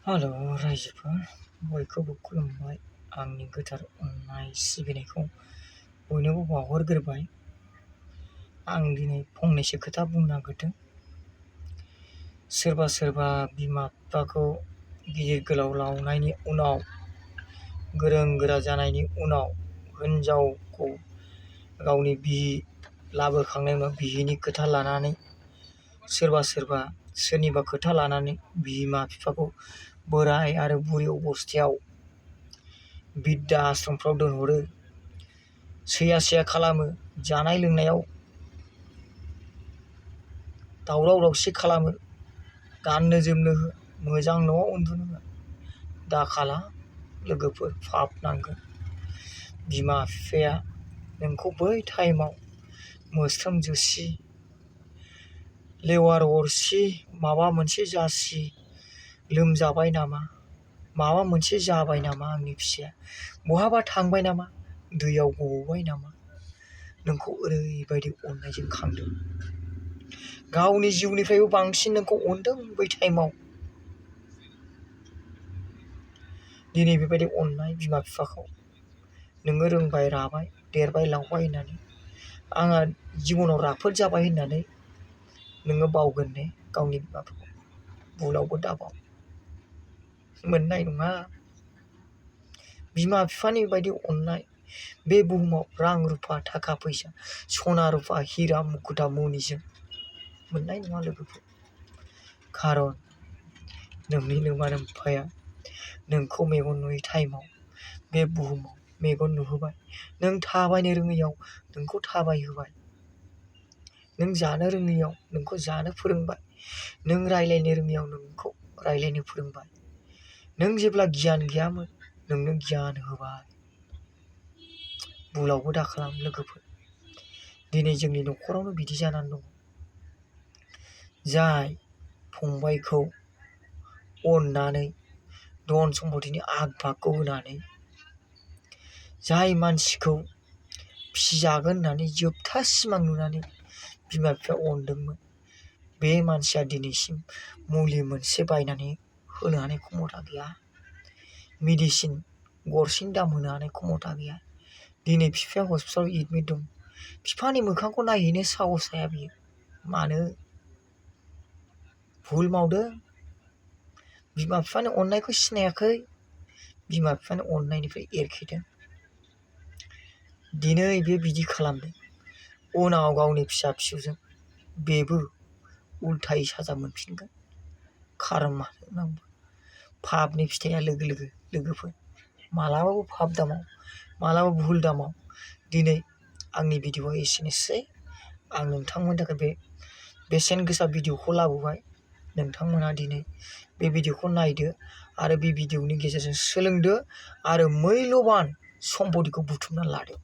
हेल' रायजोफोर, बयखौबो खुलुमबाय। आंनि गोथार अननाय सिबिनायखौ बयनोबो बावहरग्रोबाय। आं दिनै फंनैसो खोथा बुंनो नागिरदों। सोरबा सोरबा बिमा बिफाखौ गिदिर गोलाव लावनायनि उनाव, गोरों गोरा जानायनि उनाव, हिनजावखौ गावनि बिहि लाबोखांनायनि उनाव बिहिनि खोथा लानानै, सोरबा सोरबा सोरनिबा खोथा लानानै बिमा बिफाखौ बोराय आरो बुरि अबस्थायाव बिद्दा आश्रमफ्राव दोनहरो, सैया सैया खालामो, जानाय लोंनायाव दावराव दावसि खालामो, गाननो जोमनो हो, मोजां न'आव उन्दुनो हो। दा खालाम लोगोफोर, पाप नांगोन। बिमा बिफाया नोंखौ बै टाइमाव मोस्रोम जोसि, लेवार अरसि, माबा मोनसे जासि, लोमजाबाय नामा, माबा मोनसे जाबाय नामा, आंनि फिसाया बहाबा थांबाय नामा, दैयाव गबबाय नामा, नोंखौ ओरैबायदि अननायजों खांदों। गावनि जिउनिफ्रायबो बांसिन नोंखौ अनदों बै टाइमाव। दिनै बेबायदि अननाय बिमा बिफाखौ नोङो रोंबाय राबाय देरबाय लावबाय होननानै, आंहा जिबनाव राफोद जाबाय होननानै नोङो बावगोन ने गावनि बिमाफोरखौ? भुलावबो दाबाव, मोननाय नङा। बिमा बिफानि बायदि अननाय बे बुहुमाव रां रुफा थाखा फैसा सना रुफा हिरा मुकुता मनिजों मोननाय नङा लोगोफोर। खारन नोंनि नोमा बिफाया नोंखौ मेगन नुयै टाइमाव बे बुहुमाव मेगन नुहोबाय। नों थाबायनो रोङैयाव नोंखौ थाबायहोबाय, नों जानो रोङैयाव नोंखौ जानो फोरोंबाय, नों रायज्लायनो रोङैयाव नोंखौ रायज्लायनो फोरोंबाय, नों जेब्ला गियान गैयामोन नोंनो गियान होबाय। भुलावबो दाखालाम लोगोफोर। दिनै जोंनि न'खरावनो बिदि जानानै दङ। जाय फंबायखौ अननानै धन सम्पतिनि आग भागखौ होनानै, जाय मानसिखौ फिजागोन होननानै जोबथा सिमां नुनानै बिमा बिफाया अनदोंमोन, बे मानसिया दिनैसिम मुलि मोनसे बायनानै होनो हानाय खमथा गैया। मेडिसिन गरसेनि दाम होनो हानाय खमथा गैया। दिनै बिफाया हस्पिटालाव एडमिट दं। बिफानि मोखांखौ नायहैनो साहस हाया बियो। मानो? भुल मावदों। बिमा बिफानि अननायखौ सिनायाखै, बिमा बिफानि अननायनिफ्राय एरखेदों। दिनै बे बिदि खालामदों, उनाव गावनि फिसा फिसौजों बेबो उल्थायै साजा मोनफिनगोन। खारन मानो होननांगौ, पापनि फिथाइया लोगो लोगो लोगोफोर। मालाबाबो पाप दामाव, मालाबाबो भुल दामाव। दिनै आंनि भिडिअ'आ एसेनोसै। आं नोंथांमोननि थाखाय बे बेसेन गोसा भिडिअ'खौ लाबोबाय। नोंथांमोना दिनै बे भिडिअ'खौ नायदो आरो बे भिडिअ'नि गेजेरजों सोलोंदो आरो मैल'बान सम्पतिखौ बुथुमना लादो।